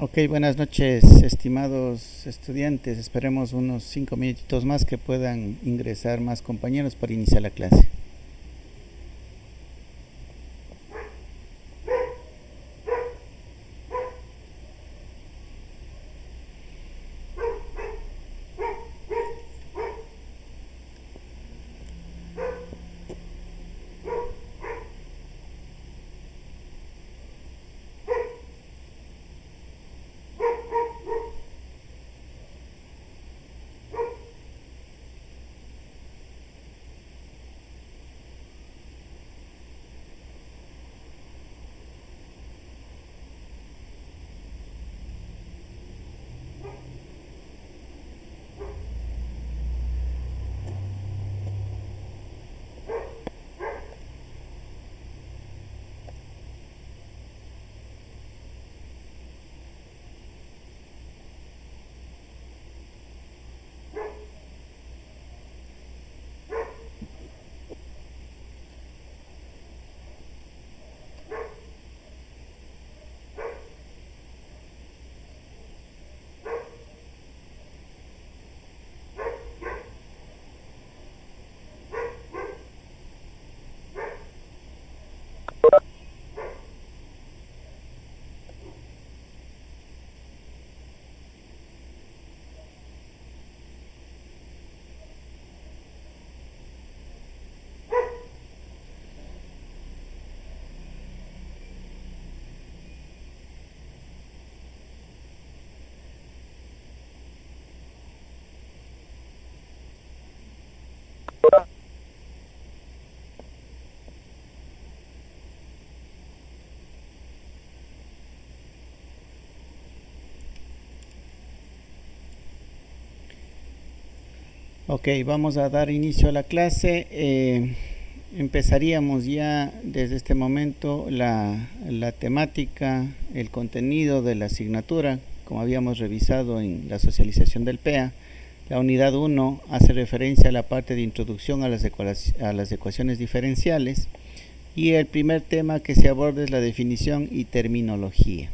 Ok, buenas noches, estimados estudiantes. Esperemos unos 5 minutitos más que puedan ingresar más compañeros para iniciar la clase. Ok, vamos a dar inicio a la clase. Empezaríamos ya desde este momento la temática, el contenido de la asignatura, como habíamos revisado en la socialización del PEA. La unidad 1 hace referencia a la parte de introducción a las ecuaciones diferenciales y el primer tema que se aborda es la definición y terminología.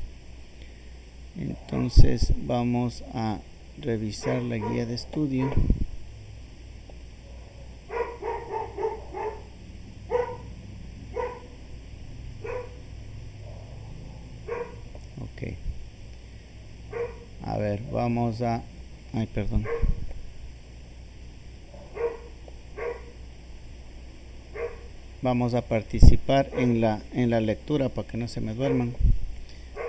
Entonces vamos a revisar la guía de estudio. Ok. A ver, vamos a... Ay, perdón. Vamos a participar en la lectura para que no se me duerman.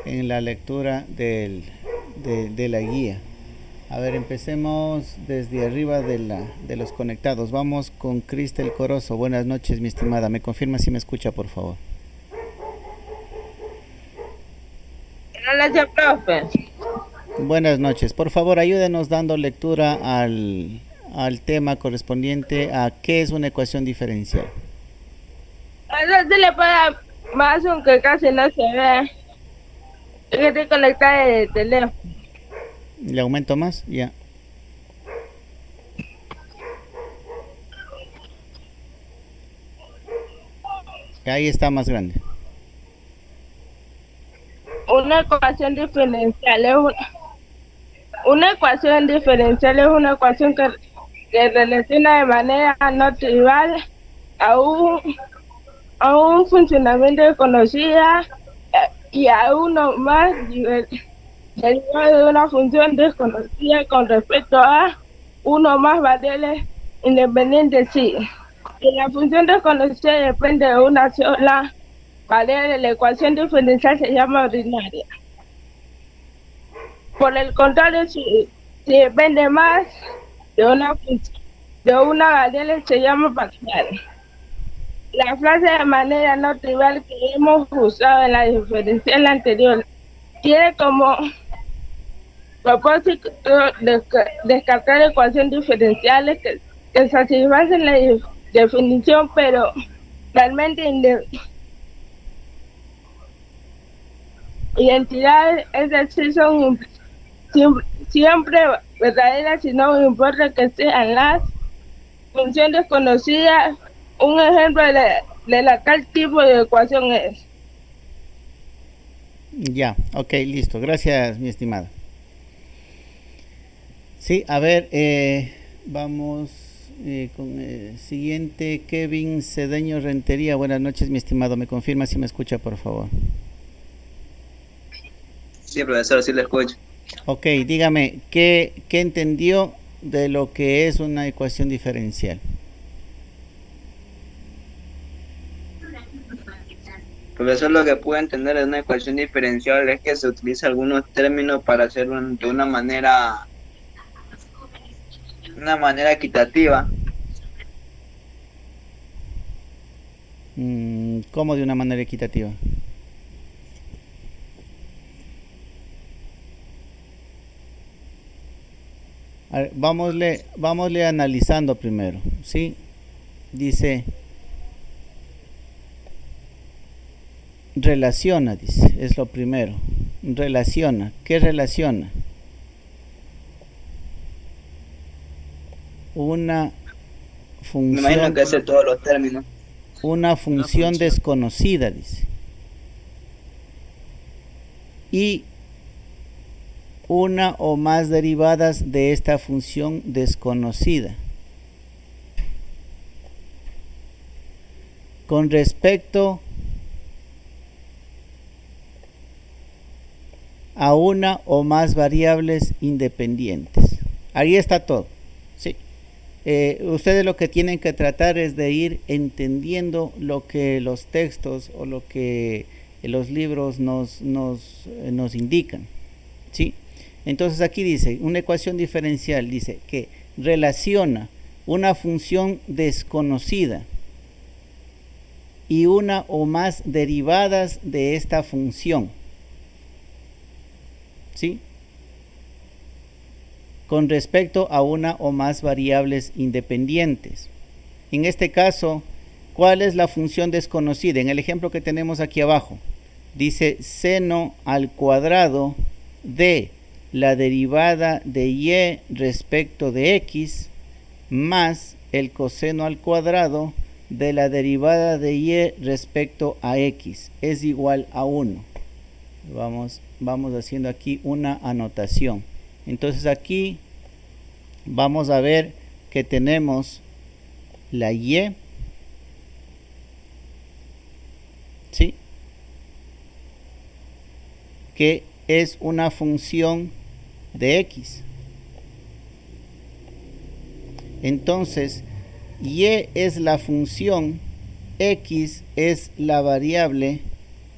En la lectura de la guía. A ver, empecemos desde arriba de los conectados. Vamos con Cristel Corozo. Buenas noches, mi estimada. ¿Me confirma si me escucha, por favor? Hola, profe. Buenas noches. Por favor, ayúdenos dando lectura al tema correspondiente a qué es una ecuación diferencial. Ahora se le para más aunque casi no se ve. Es que estoy conectada de teléfono. ¿Le aumento más? Ya. Ahí está más grande. Una ecuación diferencial es una ecuación diferencial es una ecuación que relaciona de manera no trivial a un funcionamiento desconocida y a uno más derivado de una función desconocida con respecto a uno más variables independientes sí. Si la función desconocida depende de una sola variable, la ecuación diferencial se llama ordinaria. Por el contrario, si depende más de una variable, se llama parcial. La frase de manera no trivial que hemos usado en la diferencial anterior tiene como propósito descartar ecuaciones diferenciales que satisfacen la definición, pero realmente identidades, es decir, son siempre verdaderas, y no importa que sean las funciones conocidas. Un ejemplo de la tal tipo de ecuación es Ya, ok, listo. Gracias, mi estimado. Sí, a ver, vamos con el siguiente, Kevin Cedeño Rentería. Buenas noches, mi estimado. ¿Me confirma si me escucha, por favor? Sí, profesor, sí le escucho. Ok, dígame, ¿qué entendió de lo que es una ecuación diferencial? Profesor, lo que puedo entender de una ecuación diferencial es que se utiliza algunos términos para hacer de una manera equitativa. ¿Cómo de una manera equitativa? A ver, vámosle analizando primero, ¿sí? Dice, relaciona, dice, es lo primero. Relaciona, ¿qué relaciona? Una Me imagino función, que hace todos los términos. una función desconocida, dice. Y una o más derivadas de esta función desconocida. Con respecto a una o más variables independientes. Ahí está todo, ¿sí? Ustedes lo que tienen que tratar es de ir entendiendo lo que los textos o lo que los libros nos indican, ¿sí? Entonces aquí dice, una ecuación diferencial dice que relaciona una función desconocida y una o más derivadas de esta función, ¿sí? Con respecto a una o más variables independientes. En este caso, ¿cuál es la función desconocida? En el ejemplo que tenemos aquí abajo, dice seno al cuadrado de la derivada de y respecto de x más el coseno al cuadrado de la derivada de y respecto a x es igual a 1. Vamos haciendo aquí una anotación. Entonces aquí vamos a ver que tenemos la y, ¿sí? Que es una función de x. Entonces, y es la función, x es la variable,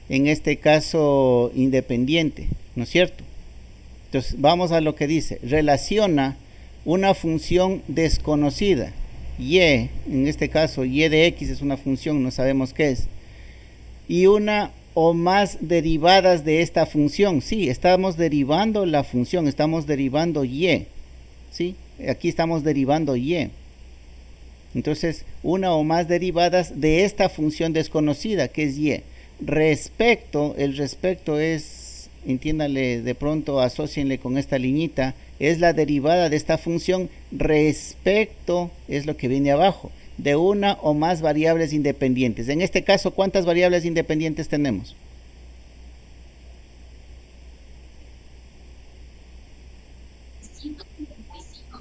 en este caso independiente, ¿no es cierto? Entonces, vamos a lo que dice, relaciona una función desconocida, y, en este caso, y de x es una función, no sabemos qué es, y una o más derivadas de esta función. Sí, estamos derivando la función, estamos derivando y, ¿sí? Aquí estamos derivando y. Entonces, una o más derivadas de esta función desconocida, que es y. Respecto, el respecto es, entiéndale de pronto, asócienle con esta liñita, es la derivada de esta función respecto, es lo que viene abajo, de una o más variables independientes. En este caso, ¿cuántas variables independientes tenemos?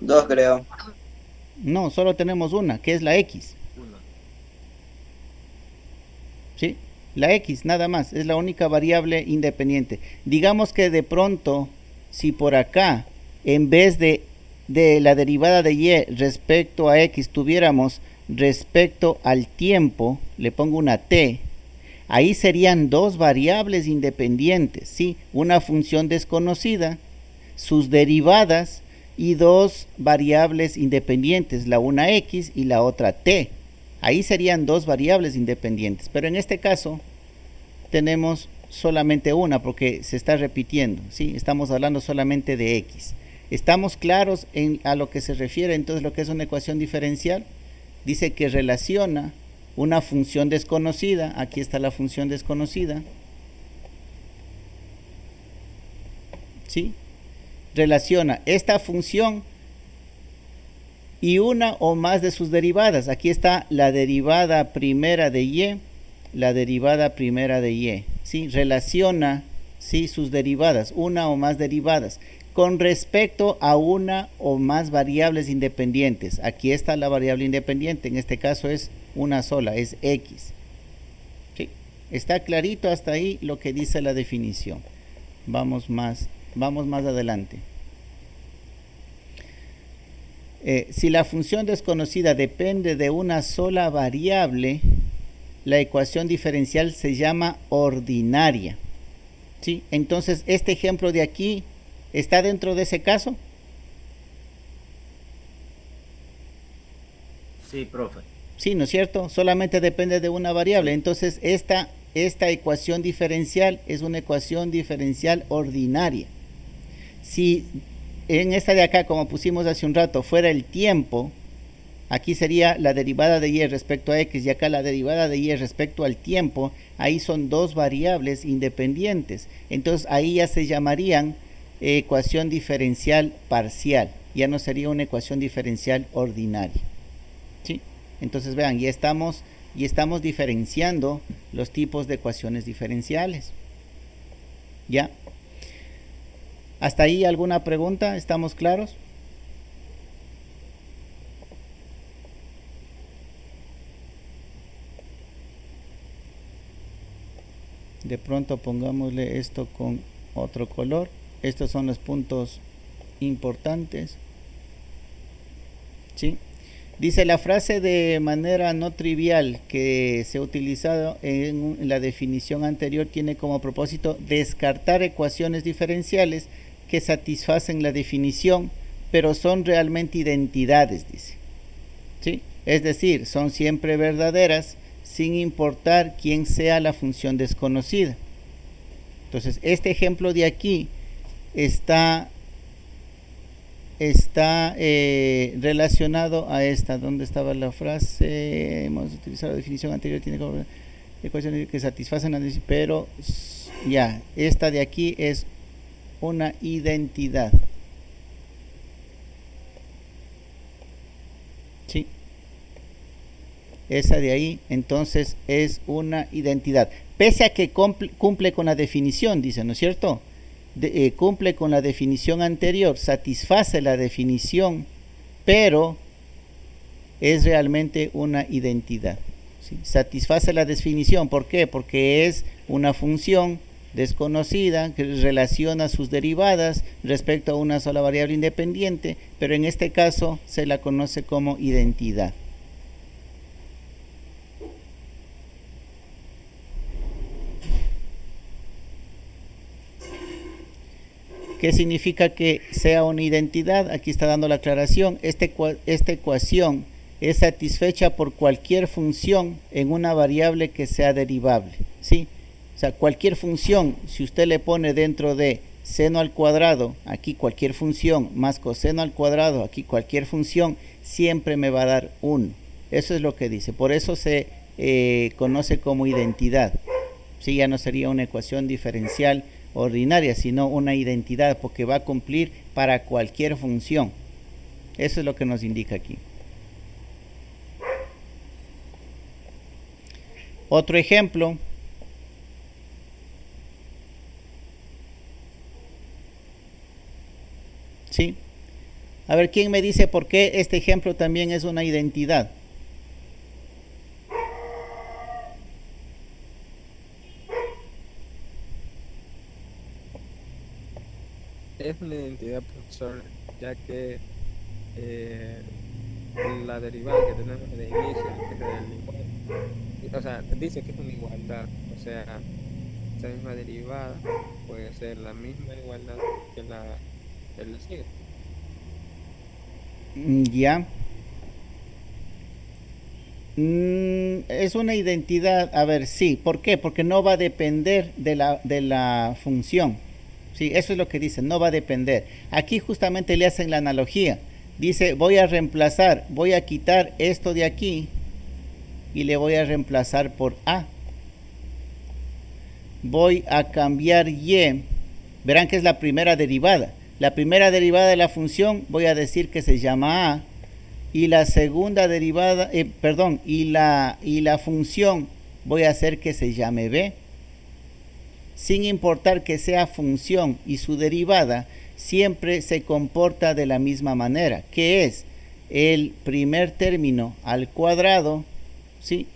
Dos, creo. No, solo tenemos una, que es la x. ¿Sí? La x, nada más, es la única variable independiente. Digamos que de pronto, si por acá, en vez de la derivada de y respecto a x, tuviéramos respecto al tiempo, le pongo una t, ahí serían dos variables independientes, ¿sí? Una función desconocida, sus derivadas y dos variables independientes, la una x y la otra t. Ahí serían dos variables independientes, pero en este caso tenemos solamente una porque se está repitiendo, ¿sí? Estamos hablando solamente de x. ¿Estamos claros a lo que se refiere entonces lo que es una ecuación diferencial? Dice que relaciona una función desconocida, aquí está la función desconocida, ¿sí? Relaciona esta función y una o más de sus derivadas. Aquí está la derivada primera de y, la derivada primera de y, ¿sí? Relaciona ¿sí? Sus derivadas, una o más derivadas, con respecto a una o más variables independientes. Aquí está la variable independiente, en este caso es una sola, es x. ¿Sí? Está clarito hasta ahí lo que dice la definición. Vamos más adelante. Si la función desconocida depende de una sola variable, la ecuación diferencial se llama ordinaria. ¿Sí? Entonces, este ejemplo de aquí, ¿está dentro de ese caso? Sí, profe. Sí, ¿no es cierto? Solamente depende de una variable. Entonces, esta ecuación diferencial es una ecuación diferencial ordinaria. Si en esta de acá, como pusimos hace un rato, fuera el tiempo, aquí sería la derivada de y respecto a x, y acá la derivada de y respecto al tiempo. Ahí son dos variables independientes. Entonces, ahí ya se llamarían ecuación diferencial parcial. Ya no sería una ecuación diferencial ordinaria. ¿Sí? Entonces, vean, ya estamos diferenciando los tipos de ecuaciones diferenciales. ¿Ya? ¿Hasta ahí alguna pregunta? ¿Estamos claros? De pronto pongámosle esto con otro color. Estos son los puntos importantes. ¿Sí? Dice la frase de manera no trivial que se ha utilizado en la definición anterior tiene como propósito descartar ecuaciones diferenciales que satisfacen la definición, pero son realmente identidades, dice. ¿Sí? Es decir, son siempre verdaderas sin importar quién sea la función desconocida. Entonces, este ejemplo de aquí está relacionado a esta. ¿Dónde estaba la frase? Hemos utilizado la definición anterior, tiene como ecuaciones que satisfacen la definición, pero ya, esta de aquí es una identidad. ¿Sí? Esa de ahí, entonces, es una identidad. Pese a que cumple con la definición, dice, ¿no es cierto? Cumple con la definición anterior, satisface la definición, pero es realmente una identidad. ¿Sí? Satisface la definición, ¿por qué? Porque es una función desconocida que relaciona sus derivadas respecto a una sola variable independiente, pero en este caso se la conoce como identidad. ¿Qué significa que sea una identidad? Aquí está dando la aclaración. Esta ecuación es satisfecha por cualquier función en una variable que sea derivable. ¿Sí? O sea, cualquier función, si usted le pone dentro de seno al cuadrado, aquí cualquier función, más coseno al cuadrado, aquí cualquier función, siempre me va a dar 1. Eso es lo que dice. Por eso se conoce como identidad. ¿Sí? Ya no sería una ecuación diferencial ordinaria, sino una identidad, porque va a cumplir para cualquier función. Eso es lo que nos indica aquí. Otro ejemplo. ¿Sí? A ver, ¿quién me dice por qué este ejemplo también es una identidad? Es una identidad, profesor, ya que la derivada que tenemos de inicio, que es del igual, o sea, dice que es una igualdad, o sea, esa misma derivada puede ser la misma igualdad que la sigue. Ya. Es una identidad, a ver, sí. ¿Por qué? Porque no va a depender de la función. Sí, eso es lo que dice, no va a depender. Aquí justamente le hacen la analogía. Dice, voy a reemplazar, voy a quitar esto de aquí y le voy a reemplazar por A. Voy a cambiar Y. Verán que es la primera derivada. La primera derivada de la función voy a decir que se llama A. Y la segunda derivada, y la función voy a hacer que se llame B. sin importar que sea función y su derivada, siempre se comporta de la misma manera, que es el primer término al cuadrado, ¿sí?,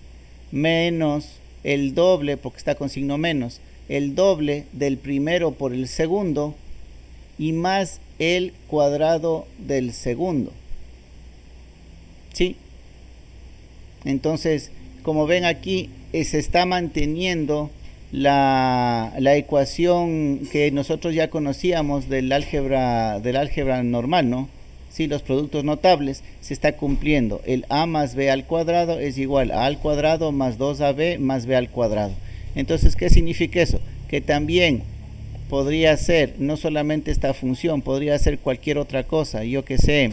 menos el doble, porque está con signo menos, el doble del primero por el segundo, y más el cuadrado del segundo, ¿sí? Entonces, como ven aquí, se está manteniendo la ecuación que nosotros ya conocíamos del álgebra normal, ¿no? Sí, los productos notables se está cumpliendo. El a más b al cuadrado es igual a al cuadrado más 2ab más b al cuadrado. Entonces, ¿qué significa eso? Que también podría ser, no solamente esta función, podría ser cualquier otra cosa, yo que sé,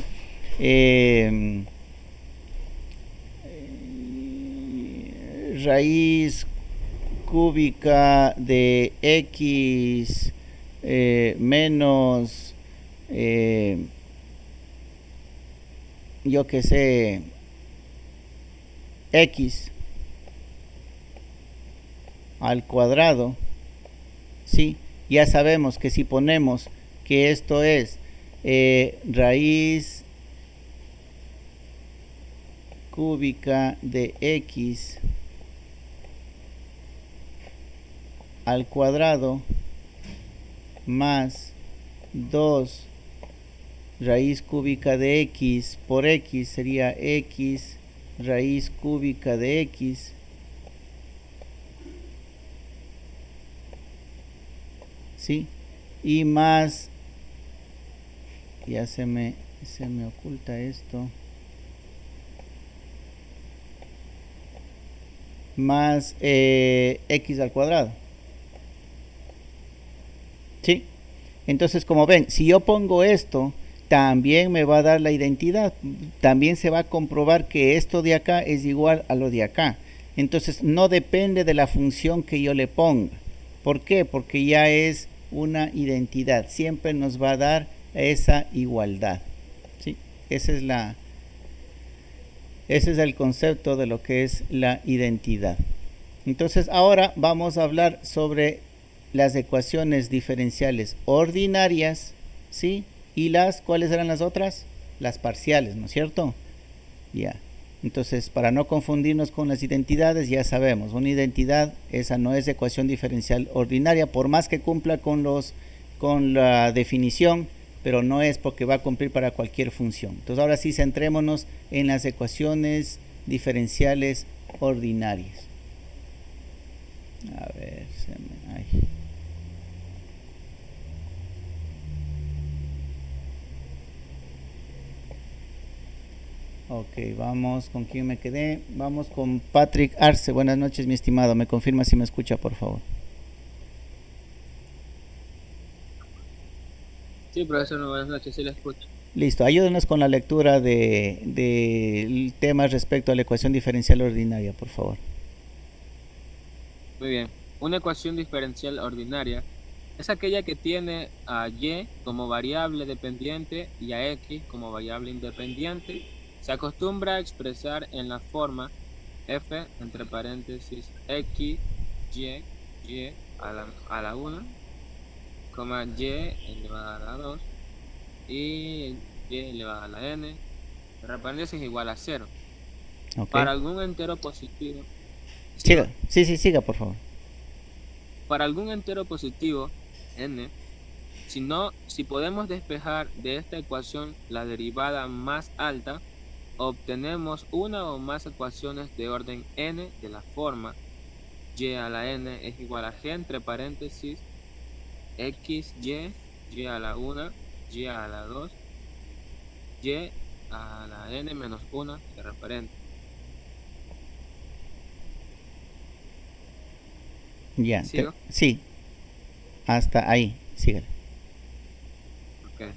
raíz cúbica de x menos, yo que sé, x al cuadrado, ¿sí? Ya sabemos que si ponemos que esto es raíz cúbica de x al cuadrado más 2 raíz cúbica de x por x sería x raíz cúbica de x ¿sí? Y más, ya se me oculta esto, más x al cuadrado, ¿sí? Entonces, como ven, si yo pongo esto, también me va a dar la identidad, también se va a comprobar que esto de acá es igual a lo de acá. Entonces, no depende de la función que yo le ponga. ¿Por qué? Porque ya es una identidad, siempre nos va a dar esa igualdad, ¿sí? Ese es el concepto de lo que es la identidad. Entonces, ahora vamos a hablar sobre las ecuaciones diferenciales ordinarias, ¿sí? Y ¿cuáles eran las otras? Las parciales, ¿no es cierto? Ya. Entonces, para no confundirnos con las identidades, ya sabemos, una identidad, esa no es ecuación diferencial ordinaria, por más que cumpla con la definición, pero no es porque va a cumplir para cualquier función. Entonces, ahora sí, centrémonos en las ecuaciones diferenciales ordinarias. A ver, ay. Ok, vamos, ¿con quién me quedé? Vamos con Patrick Arce. Buenas noches, mi estimado. Me confirma si me escucha, por favor. Sí, profesor, buenas noches, sí la escucho. Listo, ayúdenos con la lectura del tema respecto a la ecuación diferencial ordinaria, por favor. Muy bien. Una ecuación diferencial ordinaria es aquella que tiene a y como variable dependiente y a x como variable independiente. Se acostumbra a expresar en la forma f entre paréntesis x, y a la 1, coma y elevada a la 2 y y elevada a la n, entre paréntesis igual a 0. Okay. Para algún entero positivo. Siga, siga, por favor. Para algún entero positivo, n, si podemos despejar de esta ecuación la derivada más alta, obtenemos una o más ecuaciones de orden n de la forma y a la n es igual a g entre paréntesis x, y a la 1, y a la 2, y a la n menos 1 de referente. Ya, sí, hasta ahí, síguele. Okay.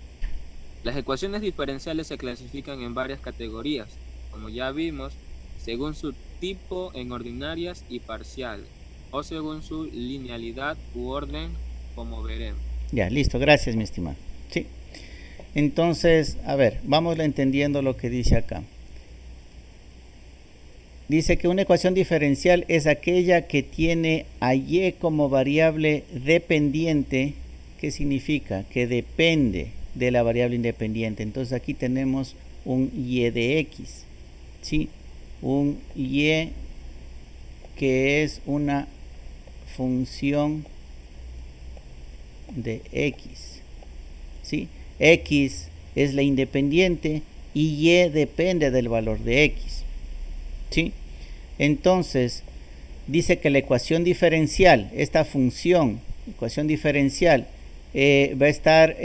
Las ecuaciones diferenciales se clasifican en varias categorías, como ya vimos, según su tipo en ordinarias y parciales, o según su linealidad u orden, como veremos. Ya, listo, gracias, mi estimado. Sí. Entonces, a ver, vamos entendiendo lo que dice acá. Dice que una ecuación diferencial es aquella que tiene a y como variable dependiente. ¿Qué significa? Que depende de la variable independiente. Entonces aquí tenemos un y de x, ¿sí? Un y que es una función de x, ¿sí? X es la independiente y y depende del valor de x, ¿sí? Entonces dice que la ecuación diferencial, esta función, ecuación diferencial, va a estar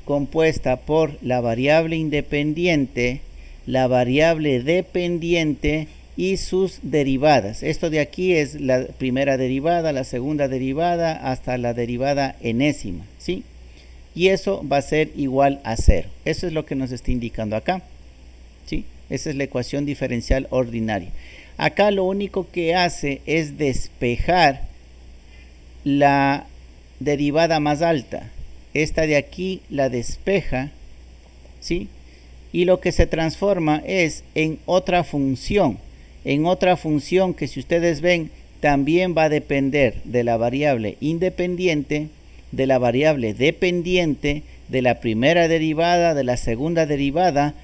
compuesta por la variable independiente, la variable dependiente y sus derivadas. Esto de aquí es la primera derivada, la segunda derivada, hasta la derivada enésima, ¿sí? Y eso va a ser igual a 0. Eso es lo que nos está indicando acá, ¿sí? Esa es la ecuación diferencial ordinaria. Acá lo único que hace es despejar la derivada más alta. Esta de aquí la despeja, ¿sí? Y lo que se transforma es en otra función. En otra función que, si ustedes ven, también va a depender de la variable independiente, de la variable dependiente, de la primera derivada, de la segunda derivada,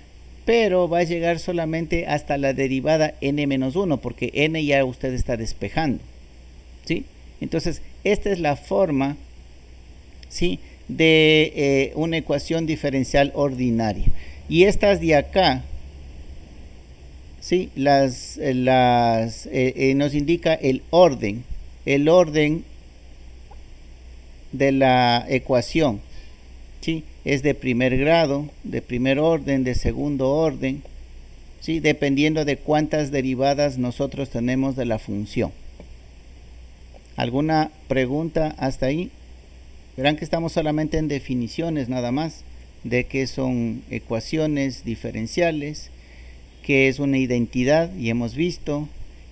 pero va a llegar solamente hasta la derivada n-1, porque n ya usted está despejando, ¿sí? Entonces, esta es la forma, ¿sí?, de una ecuación diferencial ordinaria. Y estas de acá, ¿sí?, nos indica el orden de la ecuación, ¿sí? Es de primer grado, de primer orden, de segundo orden, ¿sí?, dependiendo de cuántas derivadas nosotros tenemos de la función. ¿Alguna pregunta hasta ahí? Verán que estamos solamente en definiciones nada más de qué son ecuaciones diferenciales, qué es una identidad, y hemos visto,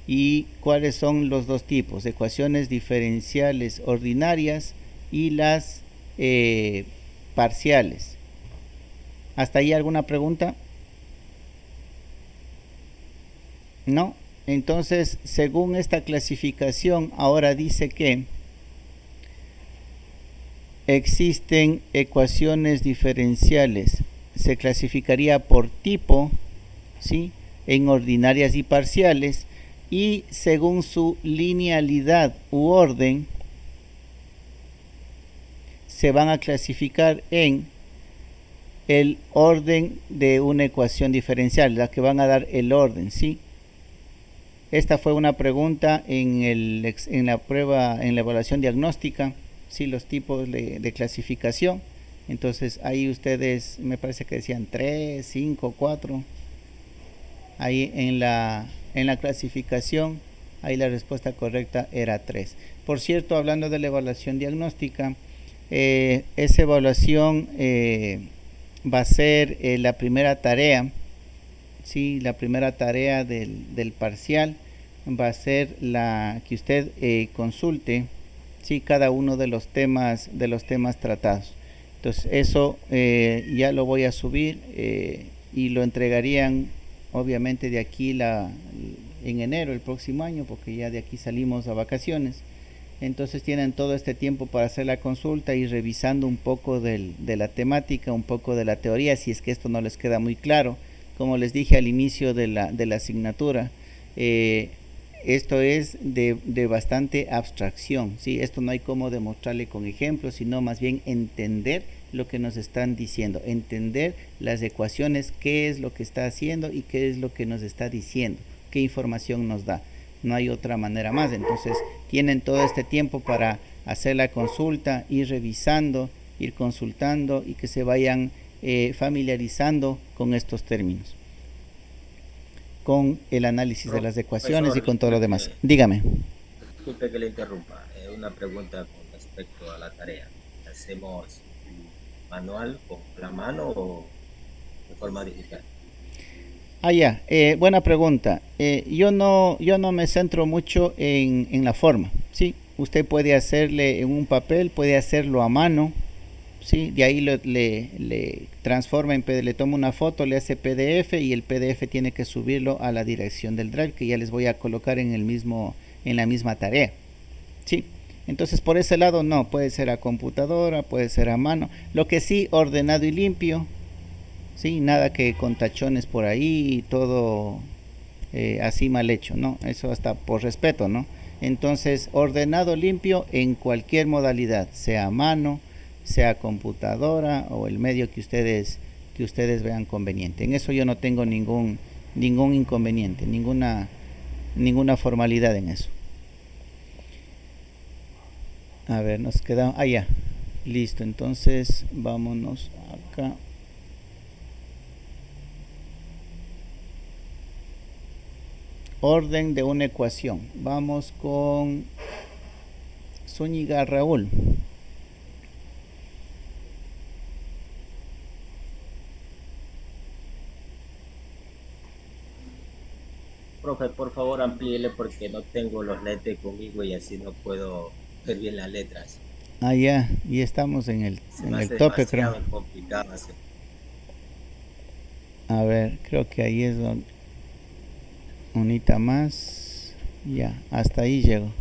y cuáles son los dos tipos: ecuaciones diferenciales ordinarias y las parciales. ¿Hasta ahí alguna pregunta? ¿No? Entonces, según esta clasificación, ahora dice que existen ecuaciones diferenciales. Se clasificaría por tipo, ¿sí?, en ordinarias y parciales, y según su linealidad u orden, se van a clasificar en el orden de una ecuación diferencial, las que van a dar el orden, ¿sí? Esta fue una pregunta en la prueba, en la evaluación diagnóstica, ¿sí?, los tipos de clasificación. Entonces ahí ustedes, me parece que decían 3, 5, 4. Ahí en la clasificación, ahí la respuesta correcta era 3. Por cierto, hablando de la evaluación diagnóstica, esa evaluación va a ser la primera tarea, ¿sí? La primera tarea del parcial va a ser la que usted consulte, ¿sí?, cada uno de los temas tratados. Entonces eso ya lo voy a subir y lo entregarían obviamente de aquí en enero el próximo año, porque ya de aquí salimos a vacaciones. Entonces tienen todo este tiempo para hacer la consulta y revisando un poco de la temática, un poco de la teoría, si es que esto no les queda muy claro. Como les dije al inicio de la asignatura, esto es de bastante abstracción, ¿sí? Esto no hay cómo demostrarle con ejemplos, sino más bien entender lo que nos están diciendo, entender las ecuaciones, qué es lo que está haciendo y qué es lo que nos está diciendo, qué información nos da. No hay otra manera más. Entonces tienen todo este tiempo para hacer la consulta, ir revisando, ir consultando y que se vayan familiarizando con estos términos, con el análisis de las ecuaciones y con todo lo demás. Dígame. Disculpe que le interrumpa. Una pregunta con respecto a la tarea. ¿Hacemos manual con la mano o de forma digital? Ya, buena pregunta. Yo no me centro mucho en la forma, ¿sí? Usted puede hacerle en un papel, puede hacerlo a mano, ¿sí? De ahí le transforma en PDF, le toma una foto, le hace PDF y el PDF tiene que subirlo a la dirección del Drive que ya les voy a colocar en la misma tarea, ¿sí? Entonces por ese lado no, puede ser a computadora, puede ser a mano, lo que sí ordenado y limpio, ¿sí? Nada que con tachones por ahí, todo así mal hecho, ¿no? Eso hasta por respeto, ¿no? Entonces, ordenado, limpio en cualquier modalidad, sea a mano, sea computadora o el medio que ustedes vean conveniente. En eso yo no tengo ningún inconveniente, ninguna formalidad en eso. A ver, nos queda, ya, listo. Entonces, vámonos acá. Orden de una ecuación. Vamos con Zúñiga Raúl. Profe, por favor amplíele porque no tengo los lentes conmigo y así no puedo ver bien las letras. Ya, y estamos en el tope, creo. Complicado hacer. A ver, creo que ahí es donde unita más. Ya, hasta ahí llego.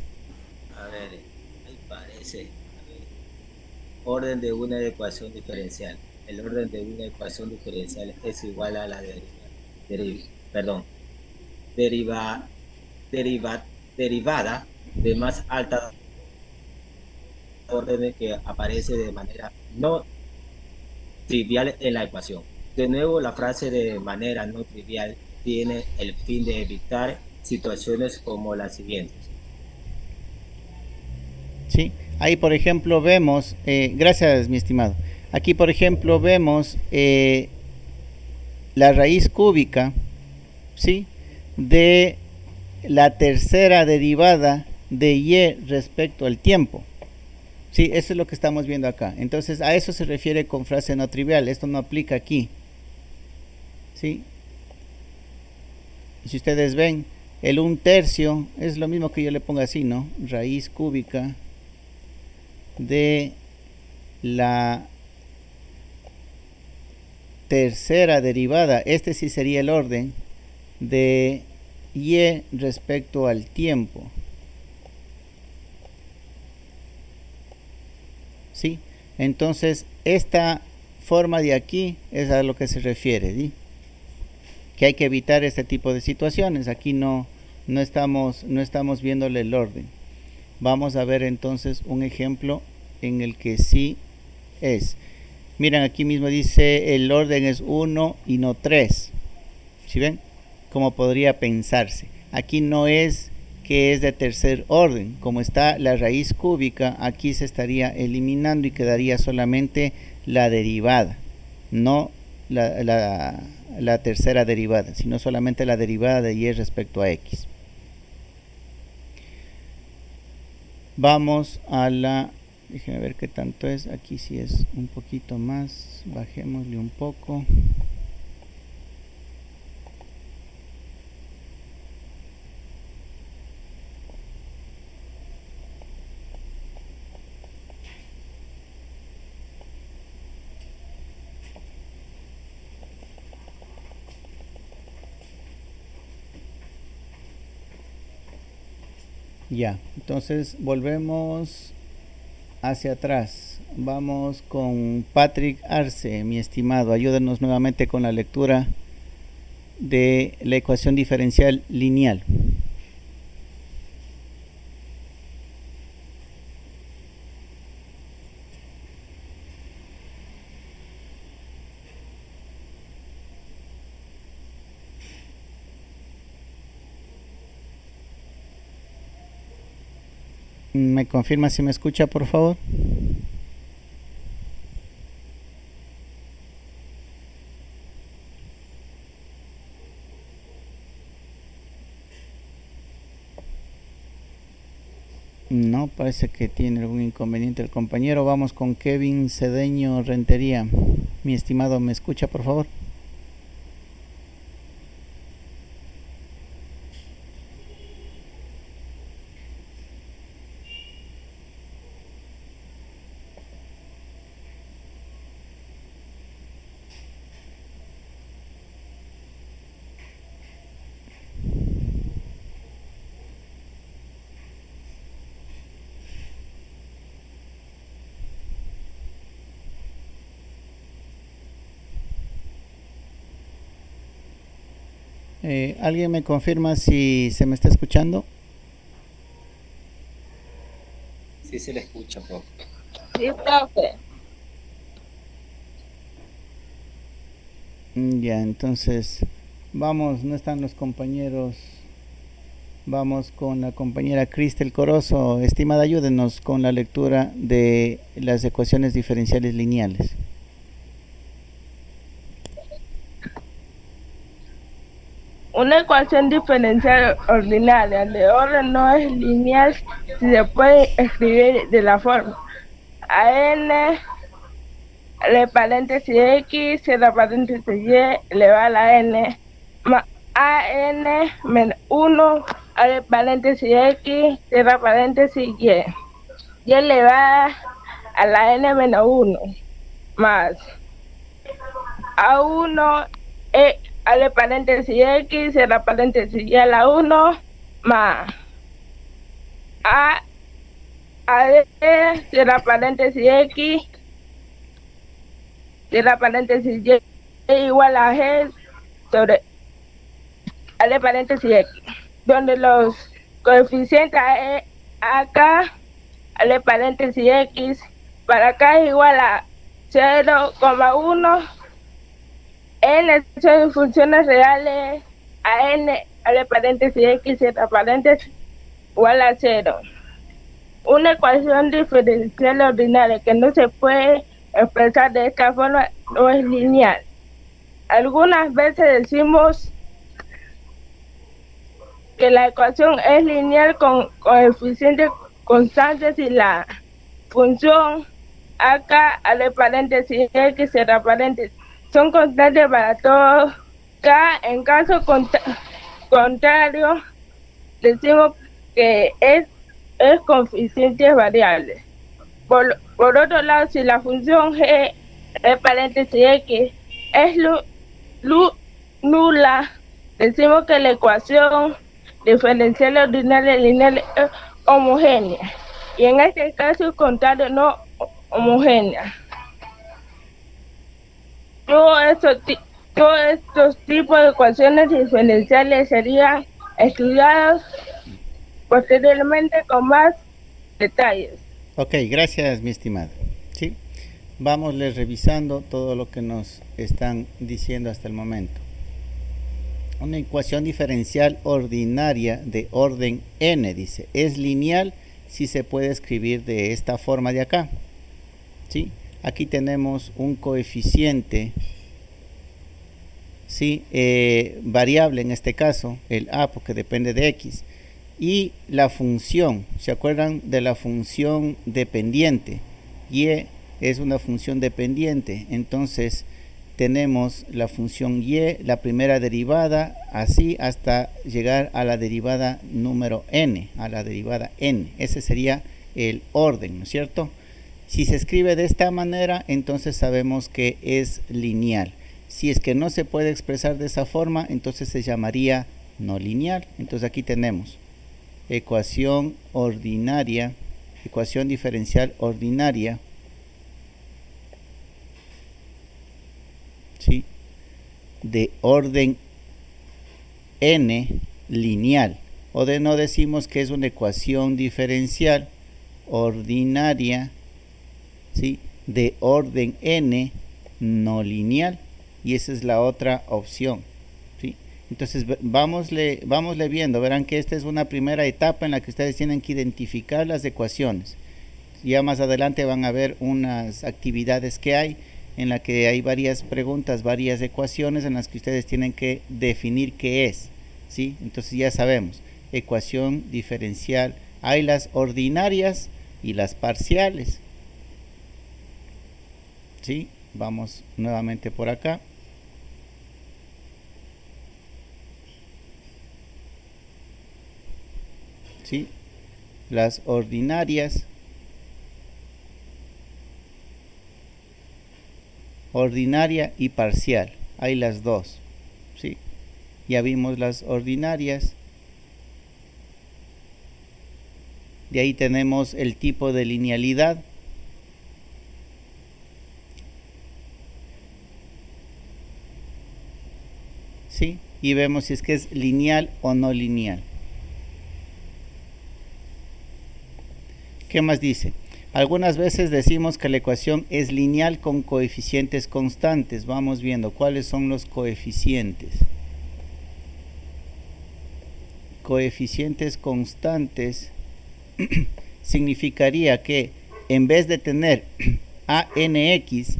A ver, ahí parece. A ver. Orden de una ecuación diferencial. El orden de una ecuación diferencial es igual a la derivada de más alta orden que aparece de manera no trivial en la ecuación. De nuevo, la frase de manera no trivial tiene el fin de evitar situaciones como las siguientes. Sí, ahí por ejemplo vemos, gracias mi estimado, aquí por ejemplo vemos la raíz cúbica, ¿sí? De la tercera derivada de y respecto al tiempo. Sí, eso es lo que estamos viendo acá. Entonces a eso se refiere con frase no trivial. Esto no aplica aquí. ¿Sí? Si ustedes ven, el 1/3 es lo mismo que yo le ponga así, ¿no? Raíz cúbica de la tercera derivada. Este sí sería el orden de y respecto al tiempo. ¿Sí? Entonces, esta forma de aquí es a lo que se refiere, ¿sí? Que hay que evitar este tipo de situaciones. Aquí no estamos viéndole el orden. Vamos a ver entonces un ejemplo en el que sí es. Miren, aquí mismo dice el orden es 1 y no 3. ¿Sí ven? Como podría pensarse. Aquí no es que es de tercer orden. Como está la raíz cúbica, aquí se estaría eliminando y quedaría solamente la derivada. No la tercera derivada, sino solamente la derivada de y respecto a x. Vamos a la... Déjenme ver qué tanto es. Aquí sí es un poquito más. Bajémosle un poco. Ya, entonces volvemos hacia atrás. Vamos con Patrick Arce, mi estimado. Ayúdenos nuevamente con la lectura de la ecuación diferencial lineal. ¿Me confirma si me escucha, por favor? No, parece que tiene algún inconveniente el compañero. Vamos con Kevin Cedeño Rentería. Mi estimado, ¿me escucha, por favor? ¿Alguien me confirma si se me está escuchando? Sí se le escucha, profe. Sí, profe. Ya, entonces vamos, no están los compañeros. Vamos con la compañera Cristel Corozo. Estimada, ayúdenos con la lectura de las ecuaciones diferenciales lineales. Una ecuación diferencial ordinaria de orden no es lineal si se puede escribir de la forma a(n) de paréntesis x, cierra paréntesis y, elevado a la n, más a(n) menos 1, abre paréntesis x, cierra paréntesis y elevada a la n menos 1, más a1, abre paréntesis x, cierra paréntesis y a la 1, más a cierra paréntesis x, cierra paréntesis y igual a g sobre abre paréntesis x, donde los coeficientes acá, abre paréntesis x, para acá es igual a 0,1, n son funciones reales, a n, abre paréntesis x, cierra paréntesis, igual a 0. Una ecuación diferencial ordinaria que no se puede expresar de esta forma no es lineal. Algunas veces decimos que la ecuación es lineal con coeficientes constantes y la función acá, abre paréntesis x, cierra paréntesis, son constantes para todos k. En caso contrario, decimos que es coeficientes variables. Por otro lado, si la función g, paréntesis x, es nula, decimos que la ecuación diferencial ordinaria lineal es homogénea, y en este caso contrario no homogénea. Todos estos tipos de ecuaciones diferenciales serían estudiados posteriormente con más detalles. Ok, gracias, mi estimado. Sí, vámosles revisando todo lo que nos están diciendo hasta el momento. Una ecuación diferencial ordinaria de orden n, dice, es lineal si se puede escribir de esta forma de acá. ¿Sí? Aquí tenemos un coeficiente, ¿sí? Variable en este caso, el a, porque depende de x. Y la función, ¿se acuerdan de la función dependiente? Y es una función dependiente, entonces tenemos la función y, la primera derivada, así hasta llegar a la derivada número n, a la derivada n. Ese sería el orden, ¿no es cierto? Si se escribe de esta manera, entonces sabemos que es lineal. Si es que no se puede expresar de esa forma, entonces se llamaría no lineal. Entonces aquí tenemos ecuación ordinaria, ecuación diferencial ordinaria, ¿sí? De orden n lineal, o de no decimos que es una ecuación diferencial ordinaria, ¿sí? De orden n no lineal, y esa es la otra opción, ¿sí? Entonces vámosle viendo, verán que esta es una primera etapa en la que ustedes tienen que identificar las ecuaciones. Ya más adelante van a ver unas actividades que hay, en la que hay varias preguntas, varias ecuaciones en las que ustedes tienen que definir qué es, ¿sí? Entonces ya sabemos, ecuación diferencial, hay las ordinarias y las parciales, ¿sí? Vamos nuevamente por acá. ¿Sí? Las ordinarias, ordinaria y parcial, hay las dos, ¿sí? Ya vimos las ordinarias. De ahí tenemos el tipo de linealidad. ¿Sí? y vemos si es que es lineal o no lineal. ¿Qué más dice? Algunas veces decimos que la ecuación es lineal con coeficientes constantes. Vamos viendo cuáles son los coeficientes. Coeficientes constantes significaría que en vez de tener ANX,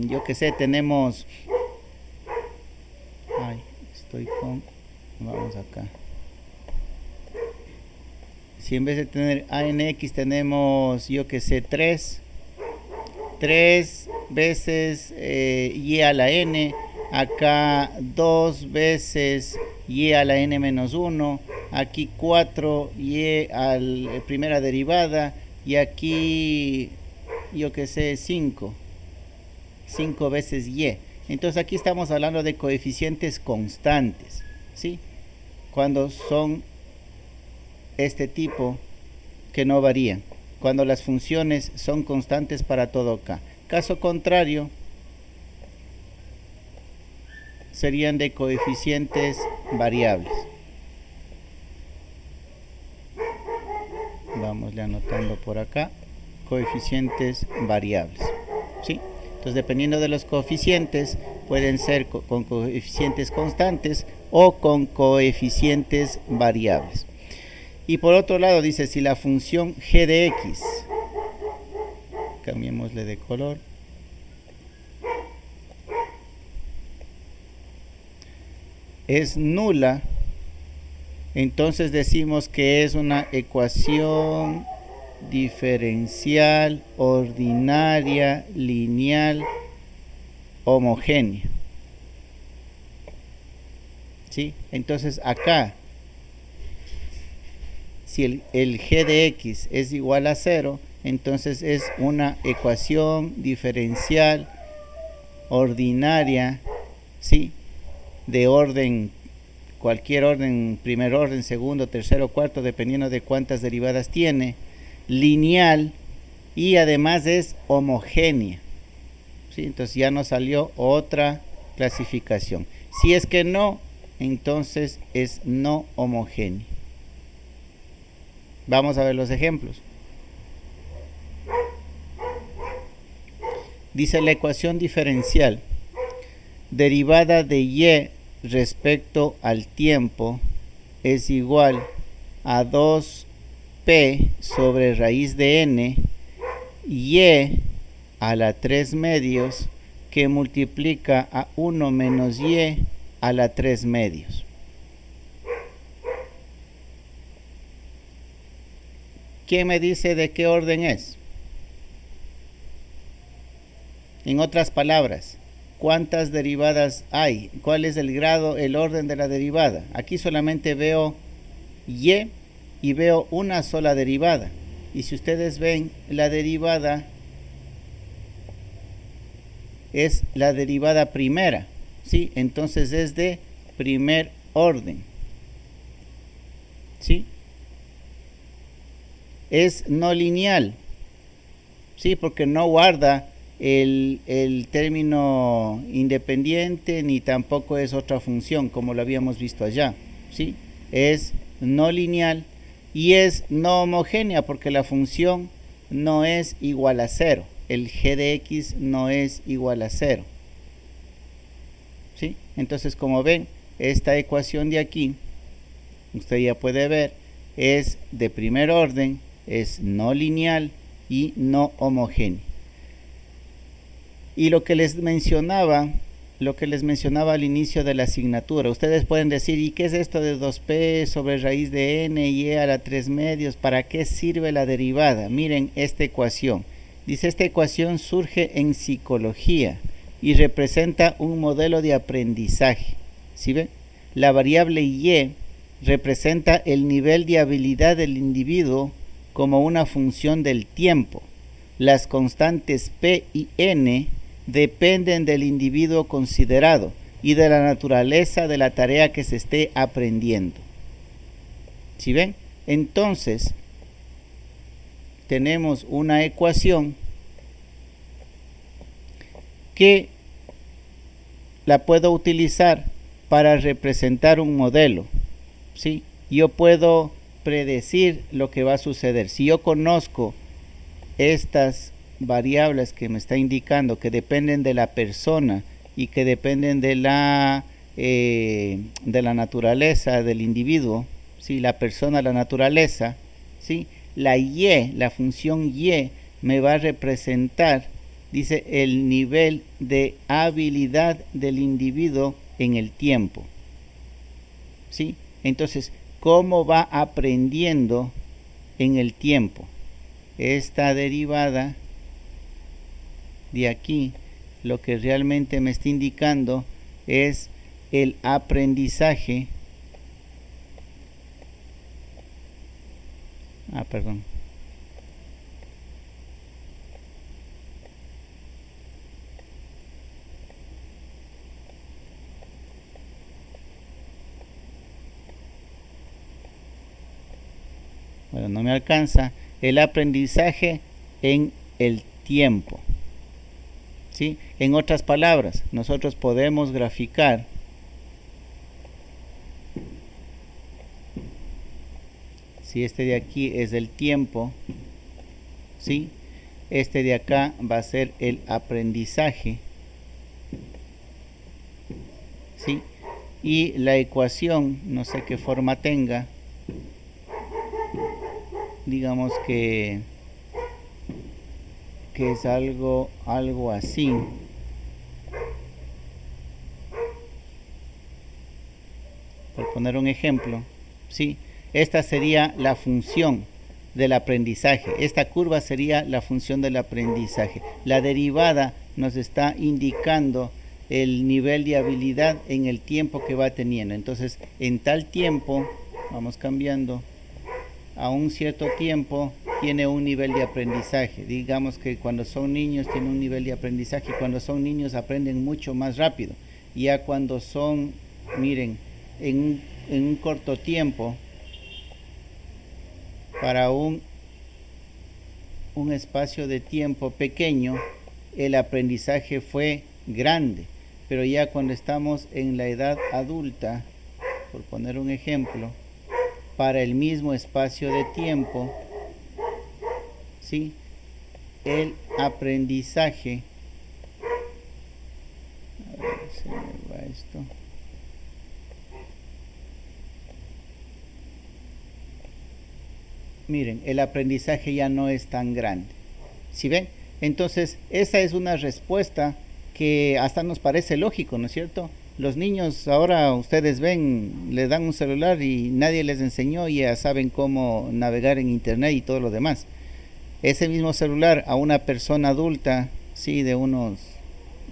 yo que sé, tenemos... Vamos acá. Si en vez de tener ANX tenemos, yo que sé, 3 veces y a la n, acá 2 veces y a la n menos 1, aquí 4 y a la primera derivada, y aquí, yo que sé, 5 veces y. Entonces aquí estamos hablando de coeficientes constantes, ¿sí? Cuando son este tipo que no varían, cuando las funciones son constantes para todo k. Caso contrario, serían de coeficientes variables. Vamos ya anotando por acá, coeficientes variables, ¿sí? Entonces, dependiendo de los coeficientes, pueden ser con coeficientes constantes o con coeficientes variables. Y por otro lado dice, si la función g de x, cambiémosle de color, es nula, entonces decimos que es una ecuación diferencial, ordinaria, lineal, homogénea. ¿Sí? Entonces acá, si el g de x es igual a 0, entonces es una ecuación diferencial, ordinaria, ¿sí? De orden, cualquier orden, primer orden, segundo, tercero, cuarto, dependiendo de cuántas derivadas tiene, lineal, y además es homogénea, ¿sí? Entonces ya nos salió otra clasificación. Si es que no, entonces es no homogénea. Vamos a ver los ejemplos. Dice la ecuación diferencial, derivada de y respecto al tiempo es igual a 2p sobre raíz de n y a la 3 medios que multiplica a 1 menos y a la 3 medios. ¿Quién me dice de qué orden es? En otras palabras, ¿cuántas derivadas hay? ¿Cuál es el grado, el orden de la derivada? Aquí solamente veo y veo una sola derivada. Y si ustedes ven, la derivada es la derivada primera, ¿sí? Entonces es de primer orden, ¿sí? Es no lineal, ¿sí? Porque no guarda el término independiente, ni tampoco es otra función como lo habíamos visto allá, ¿sí? Es no lineal y es no homogénea porque la función no es igual a 0. El g de x no es igual a 0, ¿sí? Entonces, como ven, esta ecuación de aquí, usted ya puede ver, es de primer orden, es no lineal y no homogénea. Y lo que les mencionaba al inicio de la asignatura, ustedes pueden decir, ¿y qué es esto de 2p sobre raíz de n y a la 3 medios? ¿Para qué sirve la derivada? Miren esta ecuación. Dice, esta ecuación surge en psicología y representa un modelo de aprendizaje. ¿Sí ven? La variable y representa el nivel de habilidad del individuo como una función del tiempo. Las constantes p y n dependen del individuo considerado y de la naturaleza de la tarea que se esté aprendiendo. ¿Sí ven? Entonces, tenemos una ecuación que la puedo utilizar para representar un modelo, ¿sí? Yo puedo predecir lo que va a suceder. Si yo conozco estas variables que me está indicando que dependen de la persona y que dependen de la naturaleza del individuo, ¿sí? La persona, la naturaleza, ¿sí? La Y, la función Y me va a representar, dice, el nivel de habilidad del individuo en el tiempo, ¿sí? Entonces, ¿cómo va aprendiendo en el tiempo? Esta derivada de aquí, lo que realmente me está indicando es el aprendizaje. Perdón. Bueno, no me alcanza. El aprendizaje en el tiempo, ¿sí? En otras palabras, nosotros podemos graficar si este de aquí es el tiempo, ¿sí? Este de acá va a ser el aprendizaje, ¿sí? Y la ecuación, no sé qué forma tenga, digamos que es algo así. Por poner un ejemplo, ¿sí? Esta sería la función del aprendizaje. Esta curva sería la función del aprendizaje. La derivada nos está indicando el nivel de habilidad en el tiempo que va teniendo. Entonces, en tal tiempo, vamos cambiando, a un cierto tiempo tiene un nivel de aprendizaje. Digamos que cuando son niños tiene un nivel de aprendizaje. Cuando son niños aprenden mucho más rápido. Ya cuando son, miren, en un corto tiempo, para un espacio de tiempo pequeño, el aprendizaje fue grande. Pero ya cuando estamos en la edad adulta, por poner un ejemplo, para el mismo espacio de tiempo, ¿sí? El aprendizaje, a ver, se me va esto. Miren, el aprendizaje ya no es tan grande. ¿Sí ven? Entonces, esa es una respuesta que hasta nos parece lógico, ¿no es cierto? Los niños ahora, ustedes ven, les dan un celular y nadie les enseñó y ya saben cómo navegar en internet y todo lo demás. Ese mismo celular a una persona adulta, sí, de unos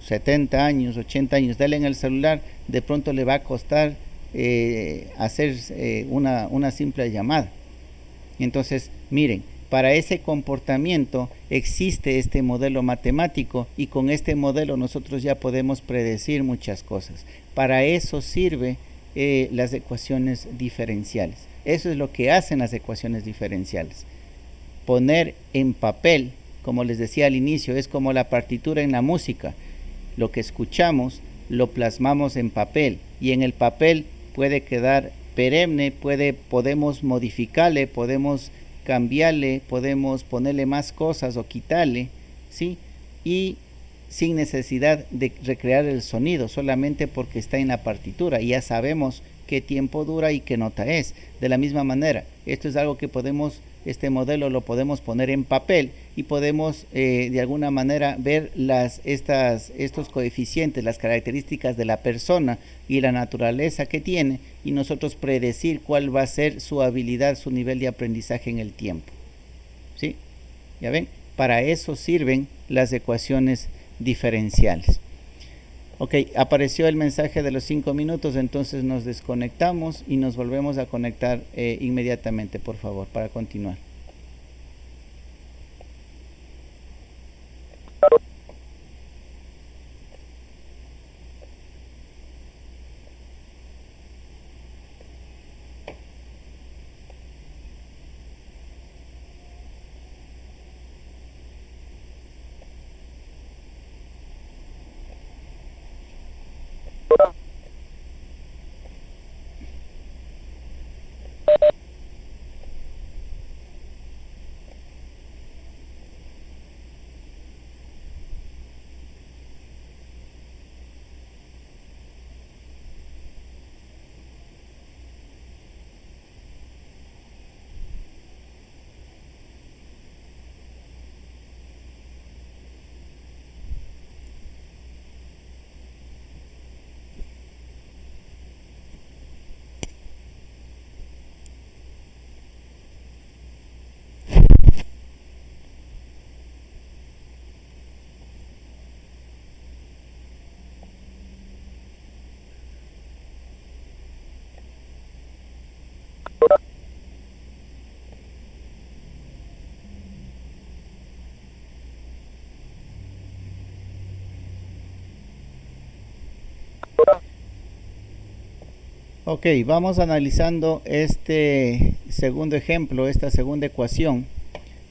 70 años, 80 años, dale en el celular, de pronto le va a costar hacer una simple llamada. Entonces, miren, para ese comportamiento existe este modelo matemático y con este modelo nosotros ya podemos predecir muchas cosas. Para eso sirve las ecuaciones diferenciales. Eso es lo que hacen las ecuaciones diferenciales. Poner en papel, como les decía al inicio, es como la partitura en la música. Lo que escuchamos lo plasmamos en papel y en el papel puede quedar perenne, podemos modificarle, podemos cambiarle, podemos ponerle más cosas o quitarle, ¿sí? Y sin necesidad de recrear el sonido, solamente porque está en la partitura y ya sabemos qué tiempo dura y qué nota es. De la misma manera, esto es algo que podemos, este modelo lo podemos poner en papel y podemos de alguna manera ver estos coeficientes, las características de la persona y la naturaleza que tiene y nosotros predecir cuál va a ser su habilidad, su nivel de aprendizaje en el tiempo. ¿Sí? ¿Ya ven? Para eso sirven las ecuaciones diferenciales. Ok, apareció el mensaje de los 5 minutos, entonces nos desconectamos y nos volvemos a conectar inmediatamente, por favor, para continuar. Ok, vamos analizando este segundo ejemplo, esta segunda ecuación.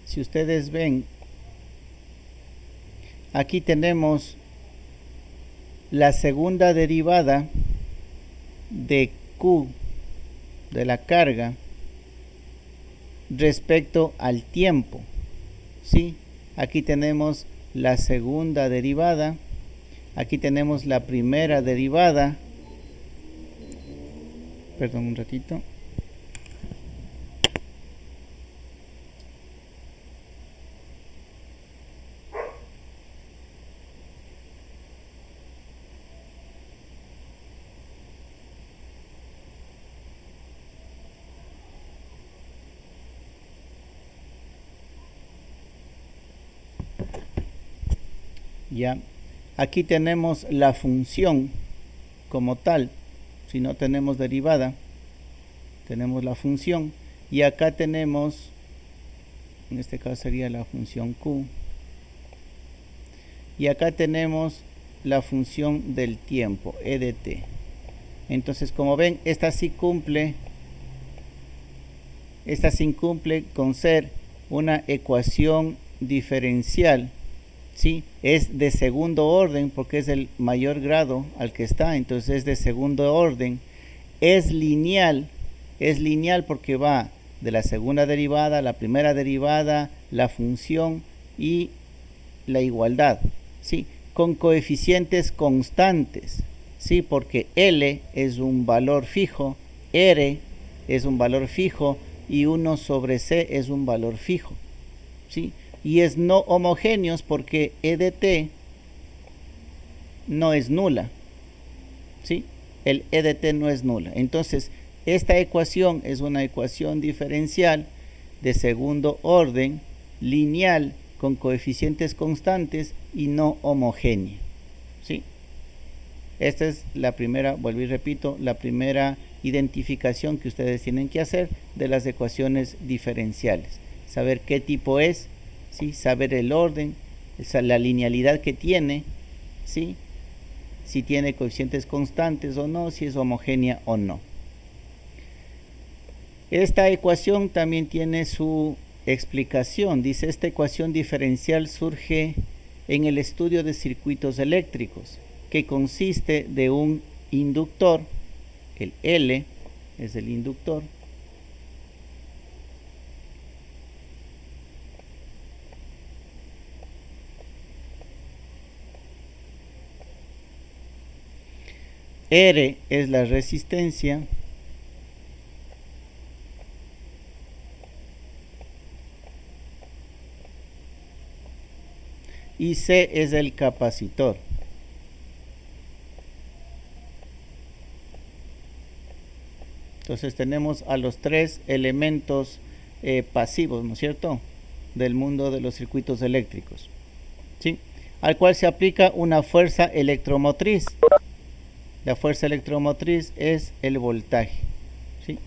Si ustedes ven, aquí tenemos la segunda derivada de Q de la carga respecto al tiempo, ¿sí? Aquí tenemos la segunda derivada, aquí tenemos la primera derivada, perdón un ratito. Ya, aquí tenemos la función como tal. Si no tenemos derivada, tenemos la función, y acá tenemos, en este caso sería la función Q, y acá tenemos la función del tiempo, e de t. Entonces, como ven, esta sí cumple con ser una ecuación diferencial, ¿sí? Es de segundo orden porque es el mayor grado al que está, entonces es de segundo orden. Es lineal porque va de la segunda derivada, la primera derivada, la función y la igualdad, ¿sí? Con coeficientes constantes, ¿sí? Porque L es un valor fijo, R es un valor fijo y 1 sobre C es un valor fijo, ¿sí? Y es no homogéneos porque E de t no es nula, ¿sí? El E de t no es nula. Entonces, esta ecuación es una ecuación diferencial de segundo orden, lineal, con coeficientes constantes y no homogénea, ¿sí? Esta es la primera, vuelvo y repito, la primera identificación que ustedes tienen que hacer de las ecuaciones diferenciales. Saber qué tipo es, ¿sí? Saber el orden, la linealidad que tiene, ¿sí? Si tiene coeficientes constantes o no, si es homogénea o no. Esta ecuación también tiene su explicación. Dice, esta ecuación diferencial surge en el estudio de circuitos eléctricos, que consiste de un inductor, el L es el inductor, R es la resistencia, y C es el capacitor. Entonces tenemos a los tres elementos pasivos, ¿no es cierto?, del mundo de los circuitos eléctricos, ¿sí? Al cual se aplica una fuerza electromotriz. La fuerza electromotriz es el voltaje, ¿sí?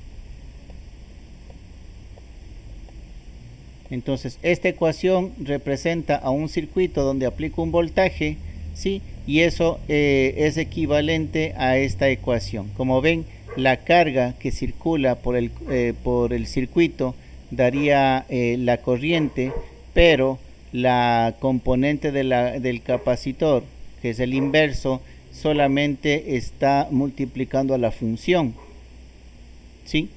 Entonces, esta ecuación representa a un circuito donde aplico un voltaje, ¿sí? Y eso es equivalente a esta ecuación. Como ven, la carga que circula por el circuito daría la corriente, pero la componente del capacitor, que es el inverso, solamente está multiplicando a la función, ¿sí?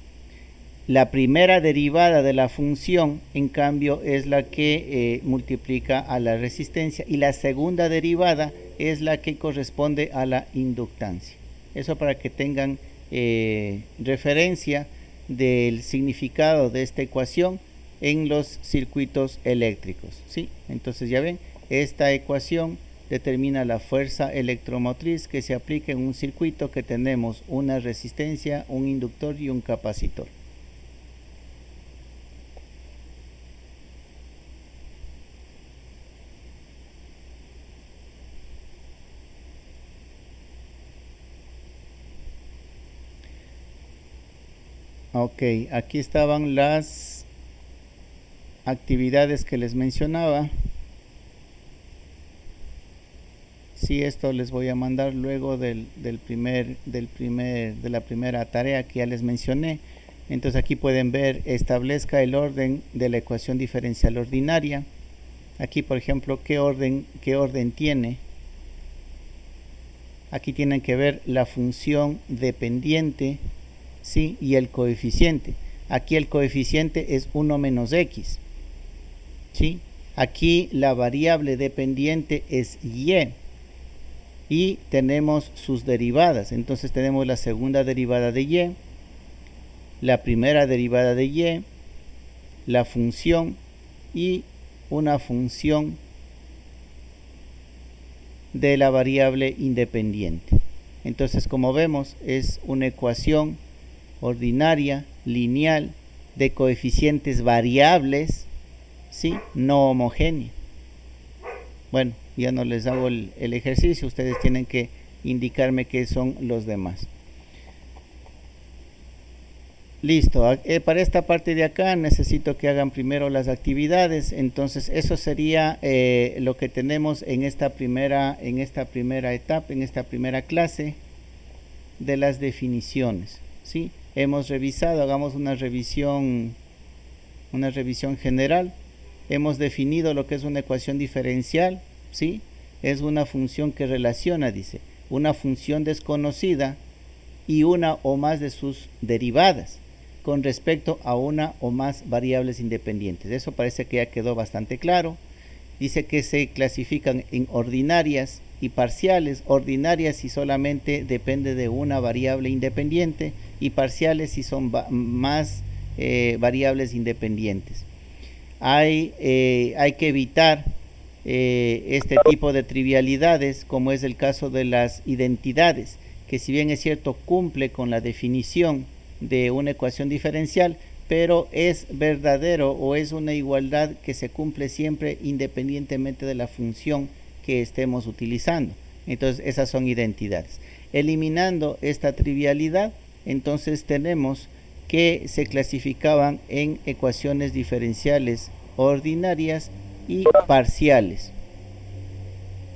La primera derivada de la función, en cambio, es la que multiplica a la resistencia, y la segunda derivada es la que corresponde a la inductancia. Eso para que tengan referencia del significado de esta ecuación en los circuitos eléctricos, ¿sí? Entonces ya ven, esta ecuación determina la fuerza electromotriz que se aplica en un circuito que tenemos una resistencia, un inductor y un capacitor. Ok, aquí estaban las actividades que les mencionaba. Sí, esto les voy a mandar luego de la primera tarea que ya les mencioné. Entonces aquí pueden ver, establezca el orden de la ecuación diferencial ordinaria. Aquí, por ejemplo, ¿qué orden tiene? Aquí tienen que ver la función dependiente, ¿sí? Y el coeficiente. Aquí el coeficiente es 1 menos x, ¿sí? Aquí la variable dependiente es y. Y tenemos sus derivadas. Entonces tenemos la segunda derivada de y, la primera derivada de y, la función y una función de la variable independiente. Entonces, como vemos, es una ecuación ordinaria, lineal, de coeficientes variables, ¿sí? No homogénea. Bueno, ya no les hago el ejercicio, ustedes tienen que indicarme qué son los demás. Listo, para esta parte de acá necesito que hagan primero las actividades. Entonces eso sería lo que tenemos en esta primera etapa, en esta primera clase de las definiciones, ¿sí? Hemos revisado, hagamos una revisión general. Hemos definido lo que es una ecuación diferencial, ¿sí? Es una función que relaciona, dice, una función desconocida y una o más de sus derivadas con respecto a una o más variables independientes. Eso parece que ya quedó bastante claro. Dice que se clasifican en ordinarias y parciales. Ordinarias si solamente depende de una variable independiente y parciales si son más variables independientes. Hay que evitar este tipo de trivialidades, como es el caso de las identidades, que si bien es cierto cumple con la definición de una ecuación diferencial, pero es verdadero o es una igualdad que se cumple siempre independientemente de la función que estemos utilizando. Entonces esas son identidades. Eliminando esta trivialidad, entonces tenemos que se clasificaban en ecuaciones diferenciales ordinarias y parciales.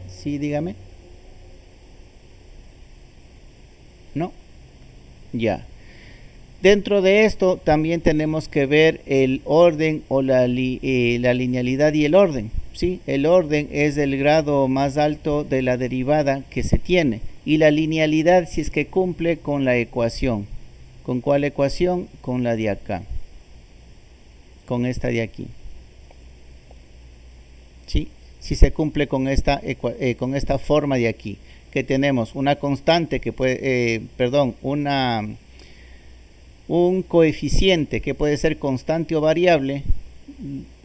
¿Sí, dígame? ¿No? Ya. Dentro de esto también tenemos que ver el orden o la linealidad y el orden, ¿sí? El orden es el grado más alto de la derivada que se tiene y la linealidad si es que cumple con la ecuación. ¿Con cuál ecuación? Con la de acá, con esta de aquí, ¿sí? Si se cumple con esta forma de aquí, que tenemos una constante que puede, un coeficiente que puede ser constante o variable,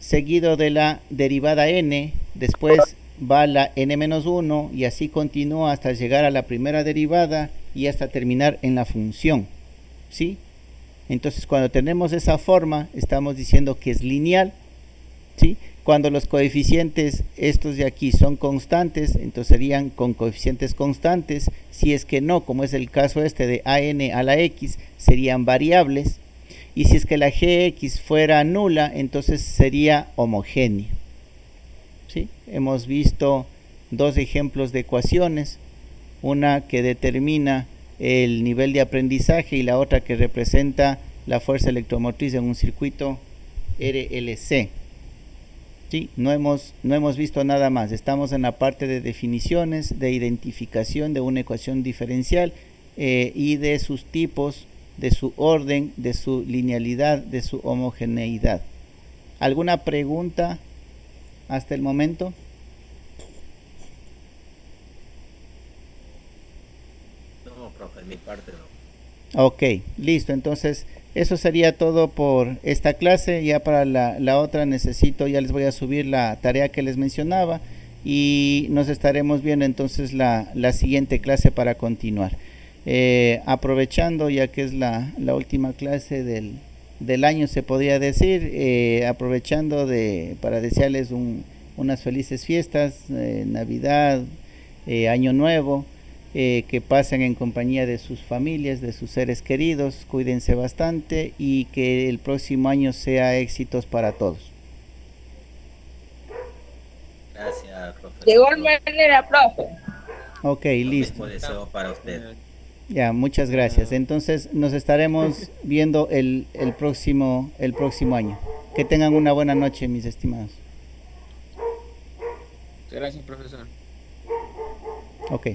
seguido de la derivada n, después va la n-1 y así continúa hasta llegar a la primera derivada y hasta terminar en la función, ¿sí? Entonces cuando tenemos esa forma estamos diciendo que es lineal, ¿sí? Cuando los coeficientes estos de aquí son constantes, entonces serían con coeficientes constantes. Si es que no, como es el caso este de an a la x, serían variables. Y si es que la gx fuera nula, entonces sería homogénea, ¿sí? Hemos visto dos ejemplos de ecuaciones, una que determina el nivel de aprendizaje y la otra que representa la fuerza electromotriz en un circuito RLC. Sí, no hemos visto nada más. Estamos en la parte de definiciones, de identificación de una ecuación diferencial y de sus tipos, de su orden, de su linealidad, de su homogeneidad. ¿Alguna pregunta hasta el momento? No, profe, mi parte no. Ok, listo. Entonces eso sería todo por esta clase. Ya para la otra ya les voy a subir la tarea que les mencionaba y nos estaremos viendo entonces la siguiente clase para continuar. Aprovechando, ya que es la última clase del año, se podría decir, aprovechando para desearles unas felices fiestas, Navidad, Año Nuevo. Que pasen en compañía de sus familias, de sus seres queridos, cuídense bastante y que el próximo año sea éxitos para todos. Gracias, profesor. De igual manera, profe. Ok, Lo listo. mismo deseo para usted. Ya, muchas gracias. Entonces nos estaremos viendo el próximo año. Que tengan una buena noche, mis estimados. Gracias, profesor. Ok.